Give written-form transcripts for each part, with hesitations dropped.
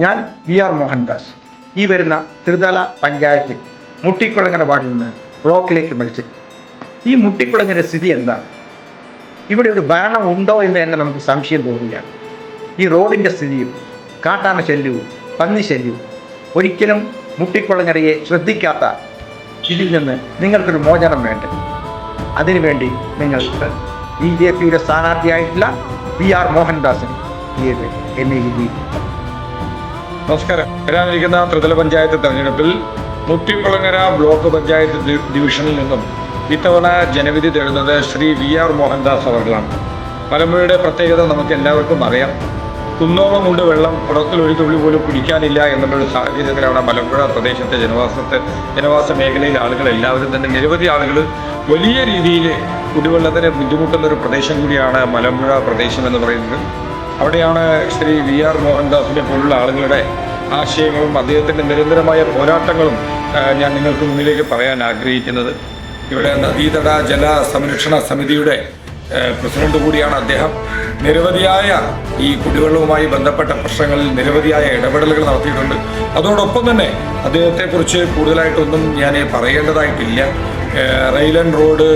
ഞാൻ VR മോഹൻദാസ് ഈ വരുന്ന ത്രിതല പഞ്ചായത്തിൽ മുട്ടിക്കുളങ്ങര വാർഡിൽ നിന്ന് ബ്ലോക്കിലേക്ക് മത്സരിക്കും. ഈ മുട്ടിക്കുളങ്ങര സ്ഥിതി എന്താണ്? ഇവിടെ ഒരു ഭരണം ഉണ്ടോ എന്ന് തന്നെ നമുക്ക് സംശയം തോന്നുകയാണ്. ഈ റോഡിൻ്റെ സ്ഥിതിയും കാട്ടാന ശല്യവും പന്നി ശല്യവും ഒരിക്കലും മുട്ടിക്കുളങ്ങരയെ ശ്രദ്ധിക്കാത്ത ഇതിൽ നിന്ന് നിങ്ങൾക്കൊരു മോചനം വേണ്ടേ? അതിനുവേണ്ടി നിങ്ങൾക്ക് BJPയുടെ സ്ഥാനാർത്ഥിയായിട്ടുള്ള VR മോഹൻദാസിന് എന്നെ നമസ്കാരം. വരാനിരിക്കുന്ന ത്രിതല പഞ്ചായത്ത് തെരഞ്ഞെടുപ്പിൽ മുട്ടിക്കുളങ്ങര ബ്ലോക്ക് പഞ്ചായത്ത് ഡിവിഷനിൽ നിന്നും ഇത്തവണ ജനവിധി തേടുന്നത് ശ്രീ VR മോഹൻദാസ് അവർകളാണ്. മലമ്പുഴയുടെ പ്രത്യേകത നമുക്ക് എല്ലാവർക്കും അറിയാം. കുന്നോളം കൊണ്ട് വെള്ളം കുടത്തിൽ ഒരു തുള്ളി പോലും കുടിക്കാനില്ല എന്നുള്ളൊരു സാഹചര്യത്തിലാണ് മലമ്പുഴ പ്രദേശത്തെ ജനവാസ മേഖലയിലെ ആളുകൾ എല്ലാവരും തന്നെ നിരവധി ആളുകൾ വലിയ രീതിയിൽ കുടിവെള്ളത്തിന് ബുദ്ധിമുട്ടുന്നൊരു പ്രദേശം കൂടിയാണ് മലമ്പുഴ പ്രദേശം എന്ന് പറയുന്നത്. അവിടെയാണ് ശ്രീ VR മോഹൻദാസിനെ പോലുള്ള ആളുകളുടെ ആശയങ്ങളും അദ്ദേഹത്തിൻ്റെ നിരന്തരമായ പോരാട്ടങ്ങളും ഞാൻ നിങ്ങൾക്ക് മുന്നിലേക്ക് പറയാൻ ആഗ്രഹിക്കുന്നത്. ഇവിടെ നദീതട ജല സംരക്ഷണ സമിതിയുടെ പ്രസിഡന്റ് കൂടിയാണ് അദ്ദേഹം. നിരവധിയായ ഈ കുടിവെള്ളവുമായി ബന്ധപ്പെട്ട പ്രശ്നങ്ങളിൽ നിരവധിയായ ഇടപെടലുകൾ നടത്തിയിട്ടുണ്ട്. അതോടൊപ്പം തന്നെ അദ്ദേഹത്തെക്കുറിച്ച് കൂടുതലായിട്ടൊന്നും ഞാൻ പറയേണ്ടതായിട്ടില്ല. റെയിൽ ആൻഡ് റോഡ്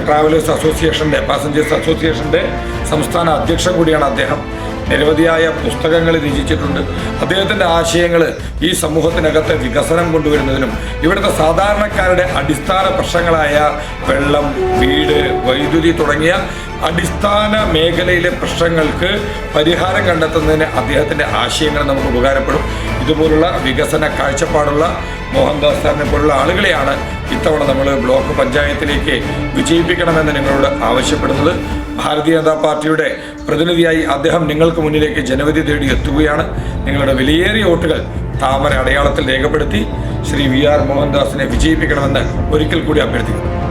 ട്രാവലേഴ്സ് അസോസിയേഷൻ്റെ പാസഞ്ചേഴ്സ് അസോസിയേഷൻ്റെ സംസ്ഥാന അധ്യക്ഷൻ കൂടിയാണ് അദ്ദേഹം. നിരവധിയായ പുസ്തകങ്ങൾ രചിച്ചിട്ടുണ്ട്. അദ്ദേഹത്തിൻ്റെ ആശയങ്ങൾ ഈ സമൂഹത്തിനകത്തെ വികസനം കൊണ്ടുവരുന്നതിനും ഇവിടുത്തെ സാധാരണക്കാരുടെ അടിസ്ഥാന പ്രശ്നങ്ങളായ വെള്ളം, വീട്, വൈദ്യുതി തുടങ്ങിയ അടിസ്ഥാന മേഖലയിലെ പ്രശ്നങ്ങൾക്ക് പരിഹാരം കണ്ടെത്തുന്നതിന് അദ്ദേഹത്തിൻ്റെ ആശയങ്ങൾ നമുക്ക് ഉപകാരപ്പെടും. ഇതുപോലുള്ള വികസന കാഴ്ചപ്പാടുള്ള മോഹൻദാസ് സാറിനെ പോലുള്ള ആളുകളെയാണ് ഇത്തവണ നമ്മൾ ബ്ലോക്ക് പഞ്ചായത്തിലേക്ക് വിജയിപ്പിക്കണമെന്ന് നിങ്ങളോട് ആവശ്യപ്പെടുന്നത്. ഭാരതീയ ജനതാ പാർട്ടിയുടെ പ്രതിനിധിയായി അദ്ദേഹം നിങ്ങൾക്ക് മുന്നിലേക്ക് ജനവിധി തേടി എത്തുകയാണ്. നിങ്ങളുടെ വിലയേറിയ വോട്ടുകൾ താമര അടയാളത്തിൽ രേഖപ്പെടുത്തി ശ്രീ VR മോഹൻദാസിനെ വിജയിപ്പിക്കണമെന്ന് ഒരിക്കൽ കൂടി അഭ്യർത്ഥിക്കുന്നു.